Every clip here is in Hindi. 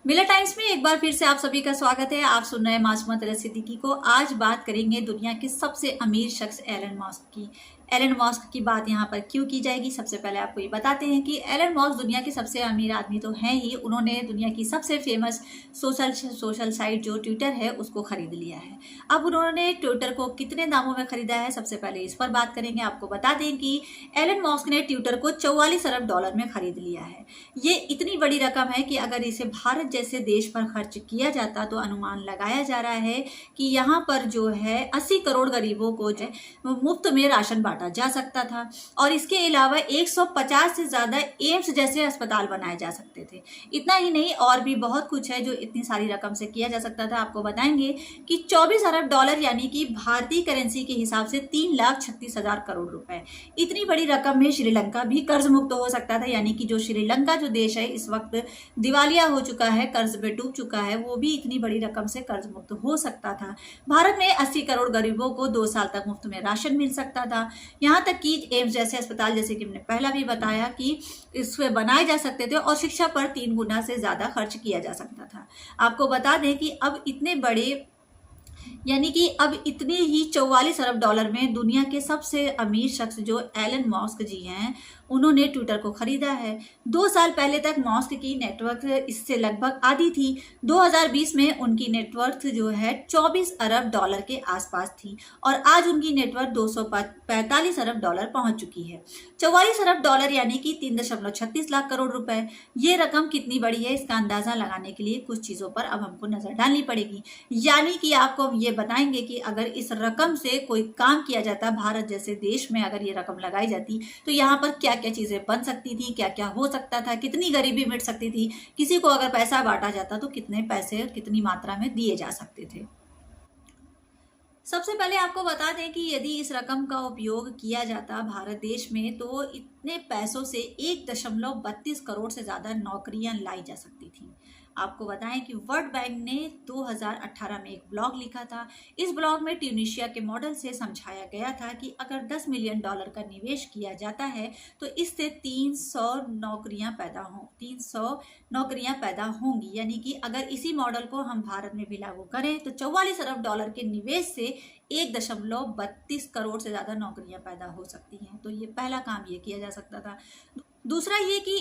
मिलर टाइम्स में एक बार फिर से आप सभी का स्वागत है। आप सुन रहे हैं मासूमा तरह सिद्दीकी को। आज बात करेंगे दुनिया के सबसे अमीर शख्स एलन मस्क की। एलन मस्क की बात यहाँ पर क्यों की जाएगी, सबसे पहले आपको ये बताते हैं कि एलन मस्क दुनिया के सबसे अमीर आदमी तो हैं ही। उन्होंने दुनिया की सबसे फेमस सोशल साइट जो ट्विटर है उसको खरीद लिया है। अब उन्होंने ट्विटर को कितने दामों में खरीदा है, सबसे पहले इस पर बात करेंगे। आपको बता दें कि एलन मस्क ने ट्विटर को 44 अरब डॉलर में खरीद लिया है। ये इतनी बड़ी रकम है कि अगर इसे भारत जैसे देश पर खर्च किया जाता तो अनुमान लगाया जा रहा है कि यहाँ पर जो है 80 करोड़ गरीबों को जो मुफ्त में राशन बांटा जा सकता था। और इसके अलावा 150 से ज्यादा एम्स जैसे अस्पताल बनाए जा सकते थे। इतना ही नहीं, और भी बहुत कुछ है जो इतनी सारी रकम से किया जा सकता था। आपको बताएंगे कि 24 अरब डॉलर यानी कि भारतीय करेंसी के हिसाब से 3,36,000 करोड़ रुपए, इतनी बड़ी रकम में श्रीलंका भी कर्ज मुक्त हो सकता था। यानी कि जो श्रीलंका जो देश है इस वक्त दिवालिया हो चुका है, कर्ज में डूब चुका है, वो भी इतनी बड़ी रकम से कर्ज मुक्त हो सकता था। भारत में 80 करोड़ गरीबों को 2 साल तक मुफ्त में राशन मिल सकता था। यहाँ तक कि एम्स जैसे अस्पताल, जैसे कि हमने पहला भी बताया कि इसमें बनाए जा सकते थे, और शिक्षा पर 3 गुना से ज्यादा खर्च किया जा सकता था। आपको बता दें कि अब इतने बड़े यानी कि अब इतने ही 44 अरब डॉलर में दुनिया के सबसे अमीर शख्स जो एलन मस्क जी हैं उन्होंने ट्विटर को खरीदा है। 2 साल पहले तक मस्क की नेटवर्क इससे लगभग आधी थी। 2020 में उनकी नेटवर्थ जो है 24 अरब डॉलर के आसपास थी, और आज उनकी नेटवर्थ 245 अरब डॉलर पहुंच चुकी है। 44 अरब डॉलर यानी कि 3.36 लाख करोड़ रुपए। ये रकम कितनी बड़ी है इसका अंदाजा लगाने के लिए कुछ चीजों पर अब हमको नजर डालनी पड़ेगी। यानी कि आपको हम ये बताएंगे कि अगर इस रकम से कोई काम किया जाता, भारत जैसे देश में अगर ये रकम लगाई जाती तो यहाँ पर क्या क्या चीजें बन सकती थी, क्या क्या हो सकता था, कितनी गरीबी मिट सकती थी, किसी को अगर पैसा बांटा जाता तो कितने पैसे कितनी मात्रा में दिए जा सकते थे। सबसे पहले आपको बता दें कि यदि इस रकम का उपयोग किया जाता भारत देश में तो इतने पैसों से 1.32 करोड़ से ज्यादा नौकरियां लाई जा सकती थी। आपको बताएं कि वर्ल्ड बैंक ने 2018 में एक ब्लॉग लिखा था। इस ब्लॉग में ट्यूनीशिया के मॉडल से समझाया गया था कि अगर 10 मिलियन डॉलर का निवेश किया जाता है तो इससे 300 नौकरियां पैदा होंगी। यानी कि अगर इसी मॉडल को हम भारत में भी लागू करें तो 44 अरब डॉलर के निवेश से 1.32 करोड़ से ज्यादा नौकरियां पैदा हो सकती हैं। तो ये पहला काम ये किया जा सकता था। दूसरा ये कि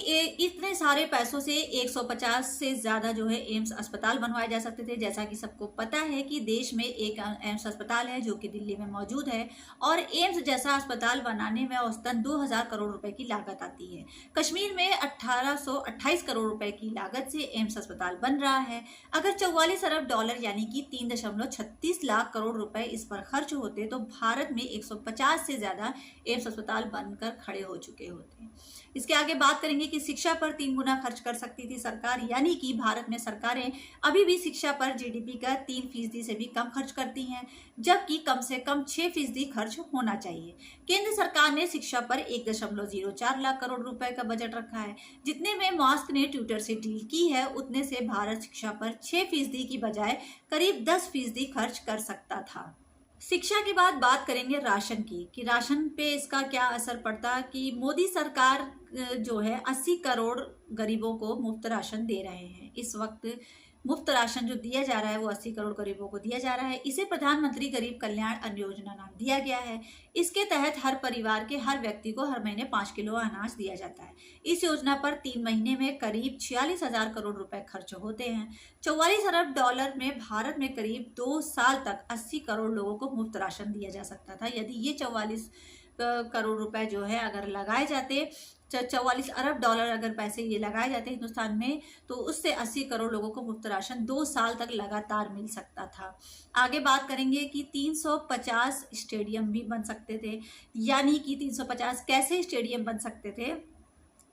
इतने सारे पैसों से 150 से ज्यादा जो है एम्स अस्पताल बनवाए जा सकते थे। जैसा कि सबको पता है कि देश में एक एम्स अस्पताल है जो कि दिल्ली में मौजूद है, और एम्स जैसा अस्पताल बनाने में औसतन 2000 करोड़ रुपए की लागत आती है। कश्मीर में 1828 करोड़ रुपए की लागत से एम्स अस्पताल बन रहा है। अगर 44 अरब डॉलर यानी कि 3.36 लाख करोड़ रुपए इस पर खर्च होते तो भारत में 150 से ज्यादा एम्स अस्पताल बनकर खड़े हो चुके होते। इसके आगे बात करेंगे कि शिक्षा पर 3 गुना खर्च कर सकती थी सरकार। यानी कि भारत में सरकारें अभी भी शिक्षा पर जीडीपी का 3% से भी कम खर्च करती हैं, जबकि कम से कम 6% खर्च होना चाहिए। केंद्र सरकार ने शिक्षा पर 1.04 लाख करोड़ रुपए का बजट रखा है। जितने में मस्क ने ट्विटर से डील की है उतने से भारत शिक्षा पर 6% की बजाय करीब 10% खर्च कर सकता था। शिक्षा के बाद बात करेंगे राशन की, कि राशन पे इसका क्या असर पड़ता। कि मोदी सरकार जो है 80 करोड़ गरीबों को मुफ्त राशन दे रहे हैं। इस वक्त मुफ्त राशन जो दिया जा रहा है वो 80 करोड़ गरीबों को दिया जा रहा है। इसे प्रधानमंत्री गरीब कल्याण अन्न योजना नाम दिया गया है। इसके तहत हर परिवार के हर व्यक्ति को हर महीने 5 किलो अनाज दिया जाता है। इस योजना पर 3 महीने में करीब 46,000 करोड़ रुपए खर्च होते हैं। 44 अरब डॉलर में भारत में करीब 2 साल तक 80 करोड़ लोगों को मुफ्त राशन दिया जा सकता था। यदि ये 44 करोड़ रुपए जो है अगर लगाए जाते, 44 अरब डॉलर अगर पैसे ये लगाए जाते हिंदुस्तान में, तो उससे 80 करोड़ लोगों को मुफ्त राशन 2 साल तक लगातार मिल सकता था। आगे बात करेंगे कि 350 स्टेडियम भी बन सकते थे। यानी कि 350 कैसे स्टेडियम बन सकते थे,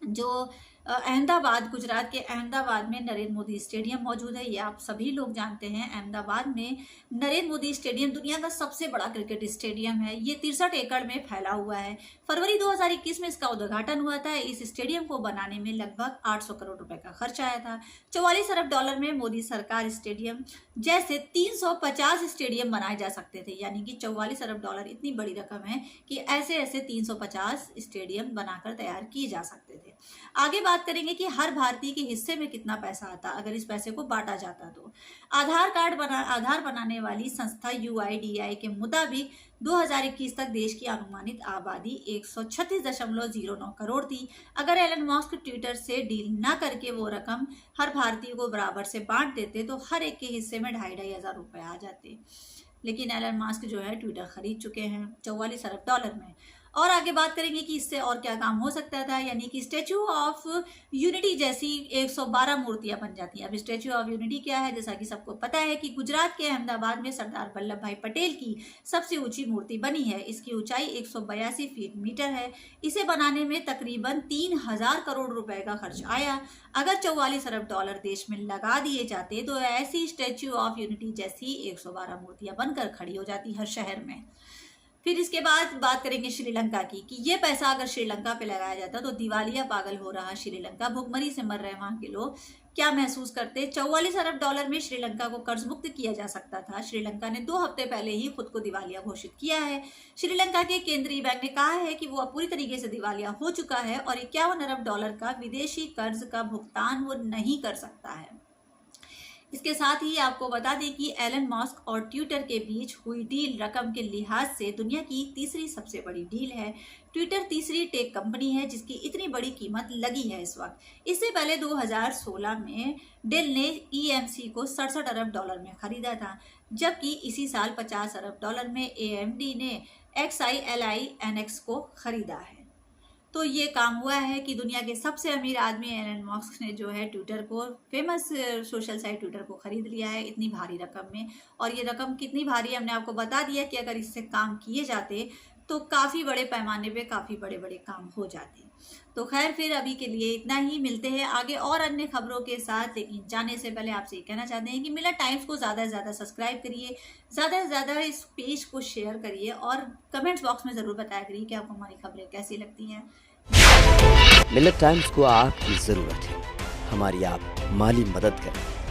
जो अहमदाबाद, गुजरात के अहमदाबाद में नरेंद्र मोदी स्टेडियम मौजूद है। ये आप सभी लोग जानते हैं। अहमदाबाद में नरेंद्र मोदी स्टेडियम दुनिया का सबसे बड़ा क्रिकेट स्टेडियम है। ये 63 एकड़ में फैला हुआ है। फरवरी 2021 में इसका उद्घाटन हुआ था। इस स्टेडियम को बनाने में लगभग 800 करोड़ रुपए का खर्च आया था। 44 अरब डॉलर में मोदी सरकार स्टेडियम जैसे 350 स्टेडियम बनाए जा सकते थे। यानी कि 44 अरब डॉलर इतनी बड़ी रकम है कि ऐसे 350 स्टेडियम बनाकर तैयार किए जा सकते थे। आगे बात करेंगे कि हर भारतीय के हिस्से में कितना पैसा आता अगर इस पैसे को बांटा जाता तो। आधार बनाने वाली संस्था UIDAI के मुताबिक 2021 तक देश की अनुमानित आबादी 136.09 करोड़ थी। अगर एलन मस्क ट्विटर से डील ना करके वो रकम हर भारतीय को बराबर से बांट देते तो हर एक के हिस्से में $2,500 रुपए आ जाते। लेकिन एलन मस्क जो है ट्विटर खरीद चुके हैं $44 अरब में। और आगे बात करेंगे कि इससे और क्या काम हो सकता था, यानी कि स्टैचू ऑफ यूनिटी जैसी 112 मूर्तियां बन जाती हैं। अब स्टैचू ऑफ यूनिटी क्या है, जैसा कि सबको पता है कि गुजरात के अहमदाबाद में सरदार वल्लभ भाई पटेल की सबसे ऊंची मूर्ति बनी है। इसकी ऊंचाई 182 मीटर है। इसे बनाने में तकरीबन 3000 करोड़ रुपए का खर्च आया। अगर $44 अरब देश में लगा दिए जाते तो ऐसी स्टैचू ऑफ यूनिटी जैसी 112 मूर्तियां बनकर खड़ी हो जाती हर शहर में। फिर इसके बाद बात करेंगे श्रीलंका की कि ये पैसा अगर श्रीलंका पे लगाया जाता तो दिवालिया पागल हो रहा श्रीलंका, भुखमरी से मर रहे वहां के लोग क्या महसूस करते। $44 अरब में श्रीलंका को कर्ज मुक्त किया जा सकता था। श्रीलंका ने 2 हफ्ते पहले ही खुद को दिवालिया घोषित किया है। श्रीलंका के केंद्रीय बैंक ने कहा है कि वो अब पूरी तरीके से दिवालिया हो चुका है और $51 अरब का विदेशी कर्ज का भुगतान वो नहीं कर सकता है। इसके साथ ही आपको बता दें कि एलन मस्क और ट्विटर के बीच हुई डील रकम के लिहाज से दुनिया की तीसरी सबसे बड़ी डील है। ट्विटर तीसरी टेक कंपनी है जिसकी इतनी बड़ी कीमत लगी है इस वक्त। इससे पहले 2016 में डेल ने EMC को $67 अरब में खरीदा था, जबकि इसी साल $50 अरब में AMD ने XILINX को खरीदा है। तो ये काम हुआ है कि दुनिया के सबसे अमीर आदमी एलन मस्क ने जो है ट्विटर को, फेमस सोशल साइट ट्विटर को खरीद लिया है इतनी भारी रकम में। और ये रकम कितनी भारी है हमने आपको बता दिया कि अगर इससे काम किए जाते तो काफ़ी बड़े पैमाने पे काफ़ी बड़े बड़े काम हो जाते। तो खैर फिर अभी के लिए इतना ही, मिलते हैं आगे और अन्य खबरों के साथ। लेकिन जाने से पहले आपसे ये कहना चाहते हैं कि मिलत टाइम्स को ज़्यादा से ज़्यादा सब्सक्राइब करिए, ज़्यादा से ज़्यादा इस पेज को शेयर करिए और कमेंट्स बॉक्स में ज़रूर बताया करिए कि आपको हमारी खबरें कैसी लगती हैं। मिलत टाइम्स को आपकी ज़रूरत है, हमारी आप माली मदद करें।